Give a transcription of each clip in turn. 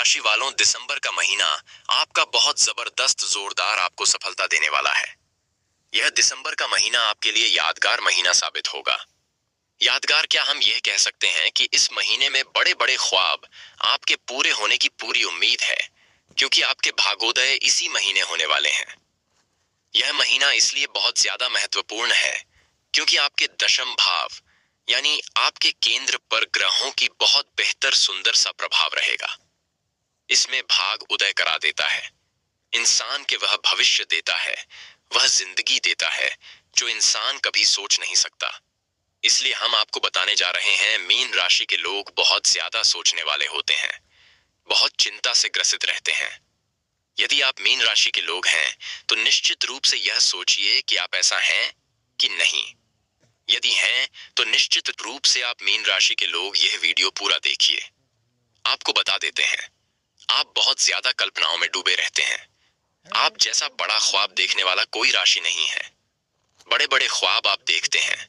राशि वालों, दिसंबर का महीना आपका बहुत जबरदस्त जोरदार आपको सफलता देने वाला है। यह दिसंबर का महीना आपके लिए यादगार महीना साबित होगा। यादगार क्या, हम यह कह सकते हैं कि इस महीने में बड़े बड़े ख्वाब आपके पूरे होने की पूरी उम्मीद है, क्योंकि आपके भाग्योदय इसी महीने होने वाले हैं। यह महीना इसलिए बहुत ज्यादा महत्वपूर्ण है क्योंकि आपके दशम भाव यानी आपके केंद्र पर ग्रहों की बहुत बेहतर सुंदर सा प्रभाव रहेगा। इसमें भाग उदय करा देता है, इंसान के वह भविष्य देता है, वह जिंदगी देता है जो इंसान कभी सोच नहीं सकता। इसलिए हम आपको बताने जा रहे हैं, मीन राशि के लोग बहुत ज्यादा सोचने वाले होते हैं, बहुत चिंता से ग्रसित रहते हैं। यदि आप मीन राशि के लोग हैं तो निश्चित रूप से यह सोचिए कि आप ऐसा हैं कि नहीं। यदि हैं तो निश्चित रूप से आप मीन राशि के लोग यह वीडियो पूरा देखिए। आपको बता देते हैं, आप बहुत ज्यादा कल्पनाओं में डूबे रहते हैं। आप जैसा बड़ा ख्वाब देखने वाला कोई राशि नहीं है। बड़े बड़े ख्वाब आप देखते हैं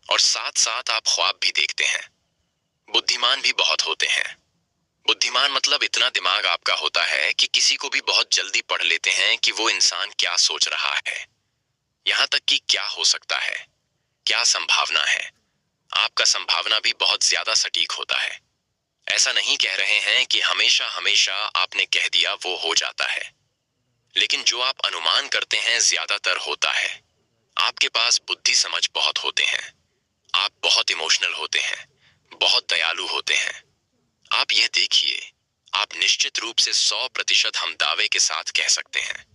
और साथ साथ आप ख्वाब भी देखते हैं। बुद्धिमान भी बहुत होते हैं। बुद्धिमान मतलब इतना दिमाग आपका होता है कि किसी को भी बहुत जल्दी पढ़ लेते हैं कि वो इंसान क्या सोच रहा है, यहां तक कि क्या हो सकता है, क्या संभावना है। आपका संभावना भी बहुत ज्यादा सटीक होता है। ऐसा नहीं कह रहे हैं कि हमेशा हमेशा आपने कह दिया वो हो जाता है, लेकिन जो आप अनुमान करते हैं ज्यादातर होता है। आपके पास बुद्धि समझ बहुत होते हैं। आप बहुत इमोशनल होते हैं, बहुत दयालु होते हैं। आप यह देखिए, आप निश्चित रूप से 100% हम दावे के साथ कह सकते हैं,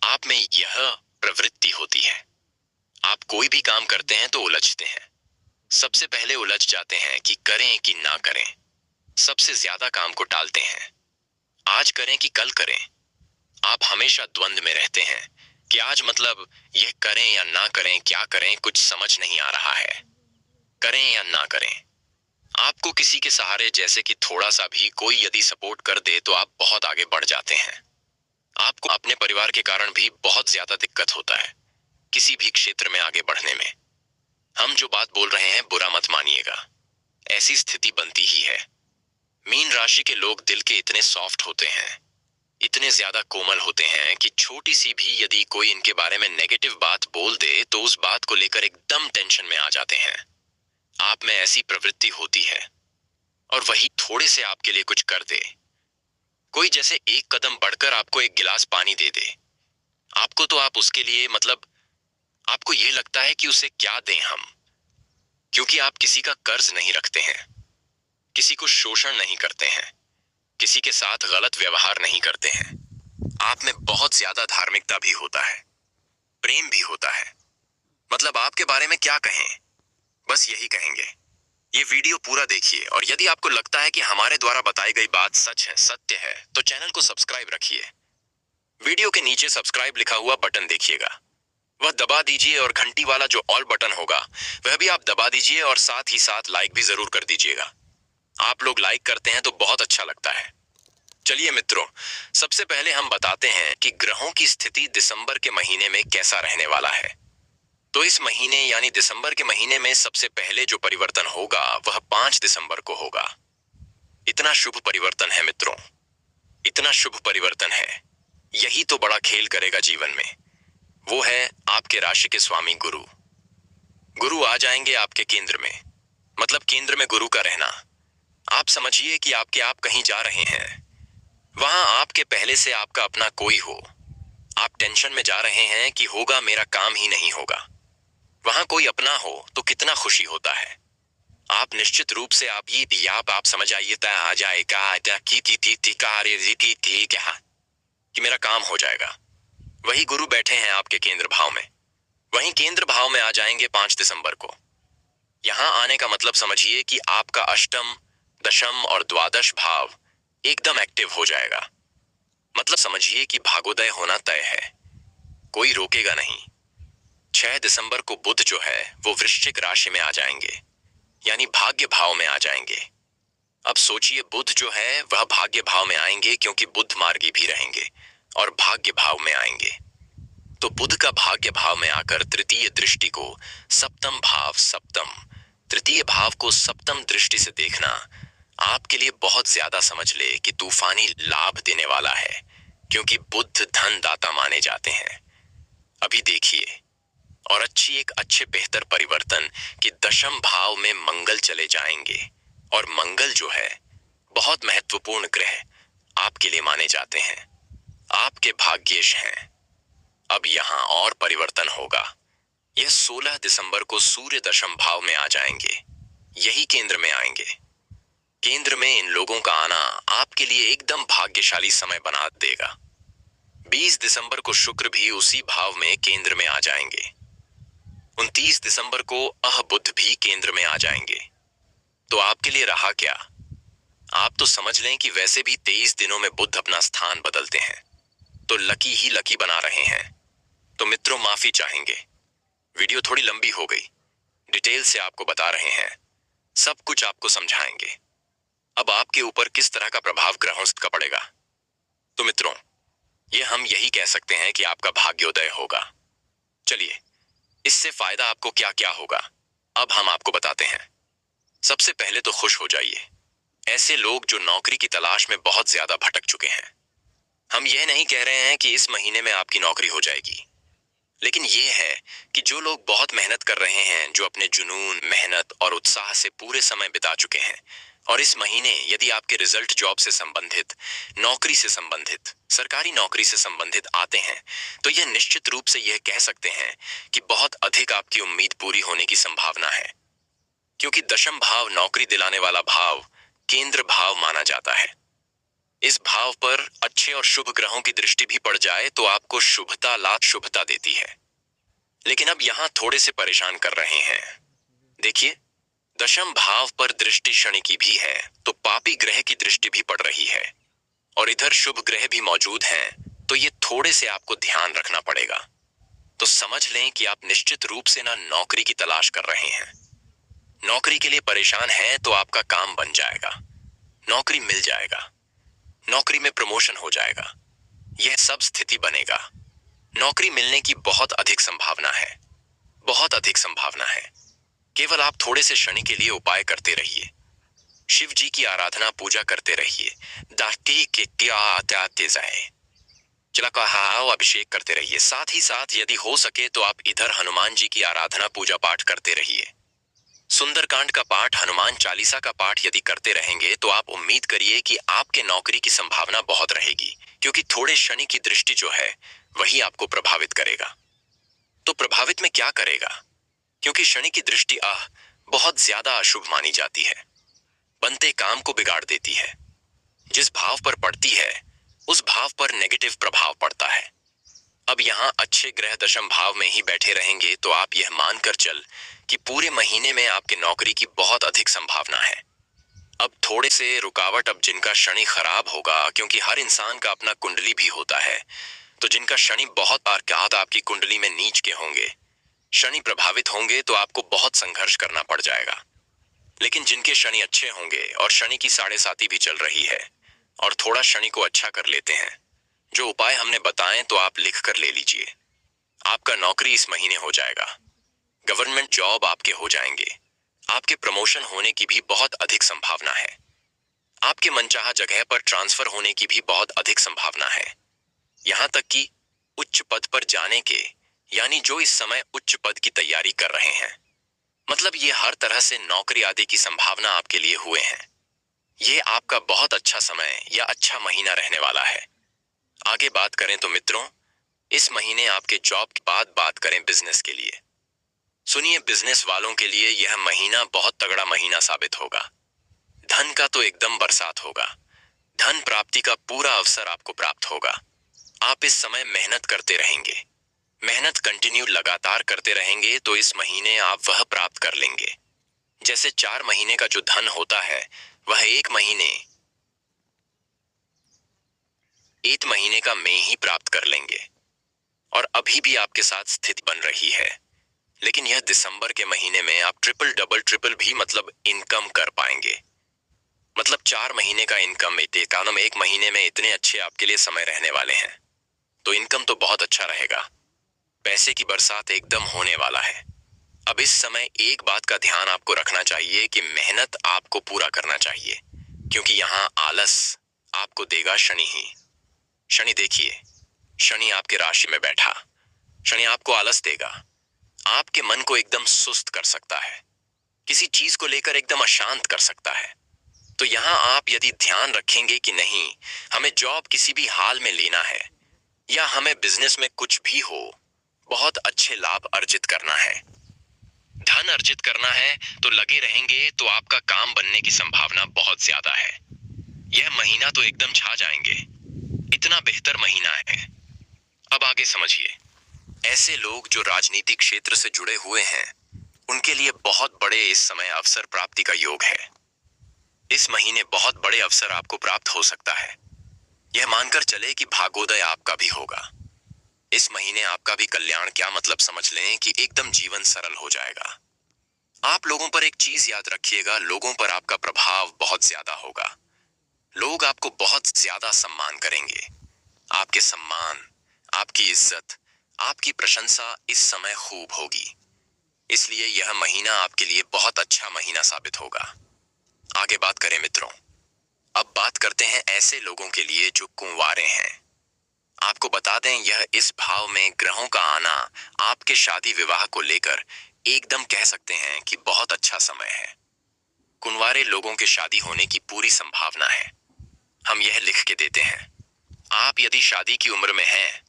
आप में यह प्रवृत्ति होती है। आप कोई भी काम करते हैं तो उलझते हैं। सबसे पहले उलझ जाते हैं कि करें कि ना करें। सबसे ज्यादा काम को टालते हैं, आज करें कि कल करें। आप हमेशा द्वंद में रहते हैं कि आज मतलब यह करें या ना करें, क्या करें कुछ समझ नहीं आ रहा है, करें या ना करें। आपको किसी के सहारे, जैसे कि थोड़ा सा भी कोई यदि सपोर्ट कर दे तो आप बहुत आगे बढ़ जाते हैं। आपको अपने परिवार के कारण भी बहुत ज्यादा दिक्कत होता है किसी भी क्षेत्र में आगे बढ़ने में। हम जो बात बोल रहे हैं बुरा मत मानिएगा, ऐसी स्थिति बनती ही है। मीन राशि के लोग दिल के इतने सॉफ्ट होते हैं, इतने ज्यादा कोमल होते हैं कि छोटी सी भी यदि कोई इनके बारे में नेगेटिव बात बोल दे तो उस बात को लेकर एकदम टेंशन में आ जाते हैं। आप में ऐसी प्रवृत्ति होती है और वही थोड़े से आपके लिए कुछ कर दे, कोई जैसे एक कदम बढ़कर आपको एक गिलास पानी दे दे, आपको तो आप उसके लिए मतलब आपको यह लगता है कि उसे क्या दें हम, क्योंकि आप किसी का कर्ज नहीं रखते हैं, किसी को शोषण नहीं करते हैं, किसी के साथ गलत व्यवहार नहीं करते हैं। आप में बहुत ज्यादा धार्मिकता भी होता है, प्रेम भी होता है। मतलब आपके बारे में क्या कहें, बस यही कहेंगे। ये वीडियो पूरा देखिए और यदि आपको लगता है कि हमारे द्वारा बताई गई बात सच है, सत्य है, तो चैनल को सब्सक्राइब रखिए। वीडियो के नीचे सब्सक्राइब लिखा हुआ बटन देखिएगा, वह दबा दीजिए और घंटी वाला जो ऑल बटन होगा वह भी आप दबा दीजिए और साथ ही साथ लाइक भी जरूर कर दीजिएगा। आप लोग लाइक करते हैं तो बहुत अच्छा लगता है। चलिए मित्रों, सबसे पहले हम बताते हैं कि ग्रहों की स्थिति दिसंबर के महीने में कैसा रहने वाला है। तो इस महीने यानी दिसंबर के महीने में सबसे पहले जो परिवर्तन होगा वह 5 दिसंबर को होगा। इतना शुभ परिवर्तन है मित्रों, इतना शुभ परिवर्तन है, यही तो बड़ा खेल करेगा जीवन में। वो है आपके राशि के स्वामी गुरु। गुरु आ जाएंगे आपके केंद्र में, मतलब केंद्र में गुरु का रहना। आप समझिए कि आपके आप कहीं जा रहे हैं, वहां आपके पहले से आपका अपना कोई हो। आप टेंशन में जा रहे हैं कि होगा मेरा काम ही नहीं होगा, वहां कोई अपना हो तो कितना खुशी होता है। आप निश्चित रूप से आप समझ आइए आ जाएगा कि मेरा काम हो जाएगा। वही गुरु बैठे हैं आपके केंद्र भाव में, वहीं केंद्र भाव में आ जाएंगे 5 दिसंबर को। यहां आने का मतलब समझिए कि आपका अष्टम, दशम और द्वादश भाव एकदम एक्टिव हो जाएगा। मतलब समझिए कि भागोदय होना तय है, कोई रोकेगा नहीं। 6 दिसंबर को बुध जो है वो वृश्चिक राशि में आ जाएंगे, यानी भाग्य भाव में आ जाएंगे। अब सोचिए, बुध जो है वह भाग्य भाव में आएंगे क्योंकि बुध मार्गी भी रहेंगे और भाग्य भाव में आएंगे। तो बुध का भाग्य भाव में आकर तृतीय दृष्टि को सप्तम भाव, तृतीय भाव को सप्तम दृष्टि से देखना आपके लिए बहुत ज्यादा समझ ले कि तूफानी लाभ देने वाला है, क्योंकि बुध धन दाता माने जाते हैं। अभी देखिए, और एक अच्छे बेहतर परिवर्तन कि दशम भाव में मंगल चले जाएंगे, और मंगल जो है बहुत महत्वपूर्ण ग्रह आपके लिए माने जाते हैं, आपके भाग्येश हैं। अब यहाँ और परिवर्तन होगा। यह 16 दिसंबर को सूर्य दशम भाव में आ जाएंगे, यही केंद्र में आएंगे। केंद्र में इन लोगों का आना आपके लिए एकदम भाग्यशाली समय बना देगा। 20 दिसंबर को शुक्र भी उसी भाव में केंद्र में आ जाएंगे। 29 दिसंबर को बुध भी केंद्र में आ जाएंगे। तो आपके लिए रहा क्या? आप तो समझ लें कि वैसे भी 23 दिनों में बुध अपना स्थान बदलते हैं, तो लकी ही लकी बना रहे हैं। तो मित्रों, माफी चाहेंगे, वीडियो थोड़ी लंबी हो गई। डिटेल से आपको बता रहे हैं, सब कुछ आपको समझाएंगे। अब आपके ऊपर किस तरह का प्रभाव ग्रहों का पड़ेगा? तो मित्रों, ये हम यही कह सकते हैं कि आपका भाग्योदय होगा। चलिए, इससे फायदा आपको क्या क्या होगा, अब हम आपको बताते हैं। सबसे पहले तो खुश हो जाइए, ऐसे लोग जो नौकरी की तलाश में बहुत ज्यादा भटक चुके हैं। हम यह नहीं कह रहे हैं कि इस महीने में आपकी नौकरी हो जाएगी, लेकिन यह है कि जो लोग बहुत मेहनत कर रहे हैं, जो अपने जुनून, मेहनत और उत्साह से पूरे समय बिता चुके हैं, और इस महीने यदि आपके रिजल्ट जॉब से संबंधित, नौकरी से संबंधित, सरकारी नौकरी से संबंधित आते हैं, तो यह निश्चित रूप से यह कह सकते हैं कि बहुत अधिक आपकी उम्मीद पूरी होने की संभावना है। क्योंकि दशम भाव नौकरी दिलाने वाला भाव केंद्र भाव माना जाता है। इस भाव पर अच्छे और शुभ ग्रहों की दृष्टि भी पड़ जाए तो आपको शुभता लाभ शुभता देती है। लेकिन अब यहां थोड़े से परेशान कर रहे हैं। देखिए, दशम भाव पर दृष्टि शनि की भी है, तो पापी ग्रह की दृष्टि भी पड़ रही है, और इधर शुभ ग्रह भी मौजूद हैं, तो ये थोड़े से आपको ध्यान रखना पड़ेगा। तो समझ लें कि आप निश्चित रूप से ना नौकरी की तलाश कर रहे हैं। नौकरी के लिए परेशान हैं तो आपका काम बन जाएगा, नौकरी मिल जाएगा, नौकरी में प्रमोशन हो जाएगा, यह सब स्थिति बनेगा। नौकरी मिलने की बहुत अधिक संभावना है, बहुत अधिक संभावना है। केवल आप थोड़े से शनि के लिए उपाय करते रहिए, शिव जी की आराधना पूजा करते रहिए, दाती के क्या आते जाए, चला कहा अभिषेक करते रहिए। साथ ही साथ यदि हो सके तो आप इधर हनुमान जी की आराधना पूजा पाठ करते रहिए। सुंदरकांड का पाठ, हनुमान चालीसा का पाठ यदि करते रहेंगे तो आप उम्मीद करिए कि आपके नौकरी की संभावना बहुत रहेगी, क्योंकि थोड़े शनि की दृष्टि जो है वही आपको प्रभावित करेगा। तो प्रभावित में क्या करेगा? क्योंकि शनि की दृष्टि बहुत ज्यादा अशुभ मानी जाती है, बनते काम को बिगाड़ देती है। जिस भाव पर पड़ती है उस भाव पर नेगेटिव प्रभाव पड़ता है। अब यहाँ अच्छे ग्रह दशम भाव में ही बैठे रहेंगे तो आप यह मानकर चल कि पूरे महीने में आपके नौकरी की बहुत अधिक संभावना है। अब थोड़े से रुकावट, अब जिनका शनि खराब होगा, क्योंकि हर इंसान का अपना कुंडली भी होता है, तो जिनका शनि बहुत बार आपकी कुंडली में नीच के होंगे, शनि प्रभावित होंगे, तो आपको बहुत संघर्ष करना पड़ जाएगा। लेकिन जिनके शनि अच्छे होंगे और शनि की 7.5 भी चल रही है और थोड़ा शनि को अच्छा कर लेते हैं, जो उपाय हमने बताएं तो आप लिख कर ले लीजिए। आपका नौकरी इस महीने हो जाएगा, गवर्नमेंट जॉब आपके हो जाएंगे, आपके प्रमोशन होने की भी बहुत अधिक संभावना है, आपके मनचाहा जगह पर ट्रांसफर होने की भी बहुत अधिक संभावना है, यहां तक कि उच्च पद पर जाने के, यानी जो इस समय उच्च पद की तैयारी कर रहे हैं, मतलब ये हर तरह से नौकरी आदि की संभावना आपके लिए हुए हैं। ये आपका बहुत अच्छा समय या अच्छा महीना रहने वाला है। आगे बात करें तो मित्रों, इस महीने आपके जॉब के बाद बात करें बिजनेस के लिए। सुनिए, बिजनेस वालों के लिए यह महीना बहुत तगड़ा महीना साबित होगा। धन का तो एकदम बरसात होगा, धन प्राप्ति का पूरा अवसर आपको प्राप्त होगा। आप इस समय मेहनत करते रहेंगे, मेहनत कंटिन्यू लगातार करते रहेंगे तो इस महीने आप वह प्राप्त कर लेंगे। जैसे 4 महीने का जो धन होता है वह एक महीने का में ही प्राप्त कर लेंगे, और अभी भी आपके साथ स्थिति बन रही है। लेकिन यह दिसंबर के महीने में आप ट्रिपल डबल ट्रिपल भी मतलब इनकम कर पाएंगे। मतलब 4 महीने का इनकम एक महीने में इतने अच्छे आपके लिए समय रहने वाले हैं, तो इनकम तो बहुत अच्छा रहेगा, पैसे की बरसात एकदम होने वाला है। अब इस समय एक बात का ध्यान आपको रखना चाहिए कि मेहनत आपको पूरा करना चाहिए। क्योंकि यहाँ आलस आपको देगा शनि ही। शनि देखिए, शनि आपके राशि में बैठा, शनि आपको आलस देगा, आपके मन को एकदम सुस्त कर सकता है, किसी चीज को लेकर एकदम अशांत कर सकता है। तो यहाँ आप यदि ध्यान रखेंगे कि नहीं, हमें जॉब किसी भी हाल में लेना है, या हमें बिजनेस में कुछ भी हो बहुत अच्छे लाभ अर्जित करना है, धन अर्जित करना है, तो लगे रहेंगे तो आपका काम बनने की संभावना बहुत ज्यादा है। यह महीना तो एकदम छा जाएंगे, इतना बेहतर महीना है। अब आगे समझिए, ऐसे लोग जो राजनीतिक क्षेत्र से जुड़े हुए हैं, उनके लिए बहुत बड़े इस समय अवसर प्राप्ति का योग है। इस महीने बहुत बड़े अवसर आपको प्राप्त हो सकता है। यह मानकर चले कि भाग्योदय आपका भी होगा। इस महीने आपका भी कल्याण, क्या मतलब समझ लें कि एकदम जीवन सरल हो जाएगा। आप लोगों पर एक चीज याद रखिएगा, लोगों पर आपका प्रभाव बहुत ज्यादा होगा। लोग आपको बहुत ज्यादा सम्मान करेंगे। आपके सम्मान, आपकी इज्जत, आपकी प्रशंसा इस समय खूब होगी। इसलिए यह महीना आपके लिए बहुत अच्छा महीना साबित होगा। आगे बात करें मित्रों, अब बात करते हैं ऐसे लोगों के लिए जो कुंवारे हैं। आपको बता दें, यह इस भाव में ग्रहों का आना आपके शादी विवाह को लेकर एकदम कह सकते हैं कि बहुत अच्छा समय है। कुंवारे लोगों के शादी होने की पूरी संभावना है। हम यह लिख के देते हैं, आप यदि शादी की उम्र में हैं,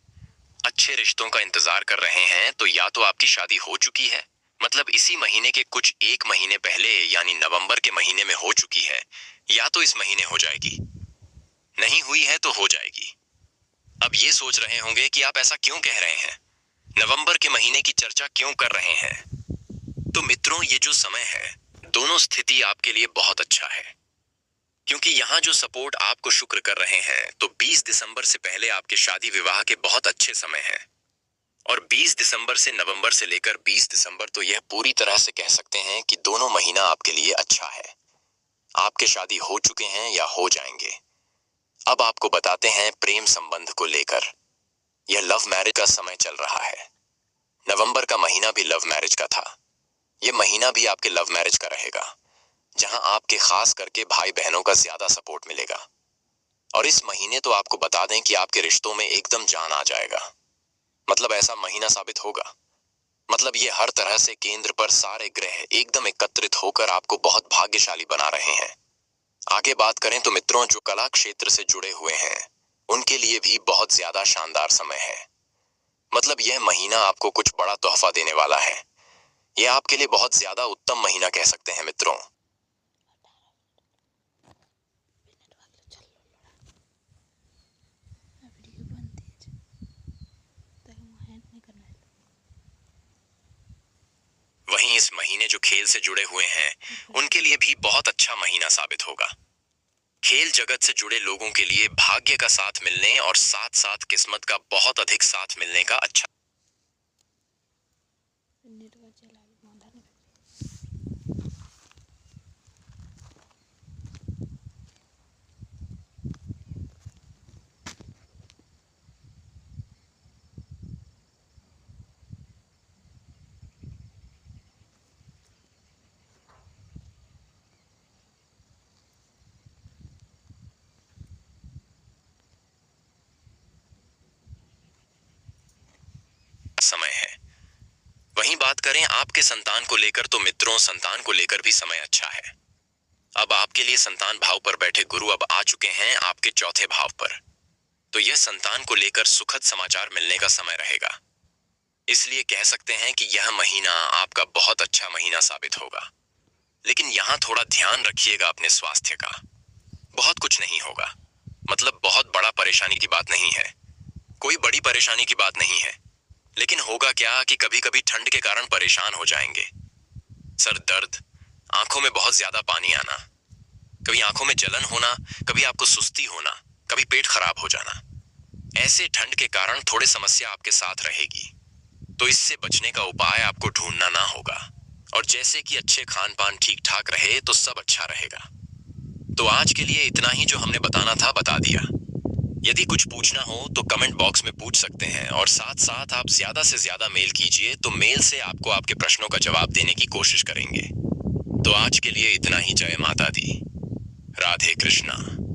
अच्छे रिश्तों का इंतजार कर रहे हैं, तो या तो आपकी शादी हो चुकी है, मतलब इसी महीने के कुछ एक महीने पहले यानी नवंबर के महीने में हो चुकी है, या तो इस महीने हो जाएगी। नहीं हुई है तो हो जाएगी। अब ये सोच रहे होंगे कि आप ऐसा क्यों कह रहे हैं, नवंबर के महीने की चर्चा क्यों कर रहे हैं। तो मित्रों, ये जो समय है, दोनों स्थिति आपके लिए बहुत अच्छा है, क्योंकि यहाँ जो सपोर्ट आपको शुक्र कर रहे हैं, तो 20 दिसंबर से पहले आपके शादी विवाह के बहुत अच्छे समय हैं। और 20 दिसंबर से नवंबर से लेकर 20 दिसंबर तो यह पूरी तरह से कह सकते हैं कि दोनों महीना आपके लिए अच्छा है। आपके शादी हो चुके हैं या हो जाएंगे। अब आपको बताते हैं प्रेम संबंध को लेकर। यह लव मैरिज का समय चल रहा है। नवंबर का महीना भी लव मैरिज का था। यह महीना भी आपके लव मैरिज का रहेगा, जहां आपके खास करके भाई बहनों का ज्यादा सपोर्ट मिलेगा। और इस महीने तो आपको बता दें कि आपके रिश्तों में एकदम जान आ जाएगा। मतलब ऐसा महीना साबित होगा, मतलब ये हर तरह से केंद्र पर सारे ग्रह एकदम एकत्रित होकर आपको बहुत भाग्यशाली बना रहे हैं। आगे बात करें तो मित्रों, जो कला क्षेत्र से जुड़े हुए हैं, उनके लिए भी बहुत ज्यादा शानदार समय है। मतलब यह महीना आपको कुछ बड़ा तोहफा देने वाला है। यह आपके लिए बहुत ज्यादा उत्तम महीना कह सकते हैं मित्रों। वहीं इस महीने जो खेल से जुड़े हुए हैं, उनके लिए भी बहुत अच्छा महीना साबित होगा। खेल जगत से जुड़े लोगों के लिए भाग्य का साथ मिलने और साथ साथ किस्मत का बहुत अधिक साथ मिलने का अच्छा समय है। वहीं बात करें आपके संतान को लेकर, तो मित्रों, संतान को लेकर भी समय अच्छा है। अब आपके लिए संतान भाव पर बैठे गुरु अब आ चुके हैं आपके चौथे भाव पर, तो यह संतान को लेकर सुखद समाचार मिलने का समय रहेगा। इसलिए कह सकते हैं कि यह महीना आपका बहुत अच्छा महीना साबित होगा। लेकिन यहाँ थोड़ा ध्यान रखिएगा अपने स्वास्थ्य का। बहुत कुछ नहीं होगा, मतलब बहुत बड़ा परेशानी की बात नहीं है, कोई बड़ी परेशानी की बात नहीं है। लेकिन होगा क्या कि कभी कभी ठंड के कारण परेशान हो जाएंगे। सर दर्द, आंखों में बहुत ज्यादा पानी आना, कभी आंखों में जलन होना, कभी आपको सुस्ती होना, कभी पेट खराब हो जाना। ऐसे ठंड के कारण थोड़ी समस्या आपके साथ रहेगी, तो इससे बचने का उपाय आपको ढूंढना ना होगा। और जैसे कि अच्छे खान पान ठीक ठाक रहे तो सब अच्छा रहेगा। तो आज के लिए इतना ही जो हमने बताना था बता दिया। यदि कुछ पूछना हो तो कमेंट बॉक्स में पूछ सकते हैं, और साथ साथ आप ज्यादा से ज्यादा मेल कीजिए, तो मेल से आपको आपके प्रश्नों का जवाब देने की कोशिश करेंगे। तो आज के लिए इतना ही। जय माता दी। राधे कृष्णा।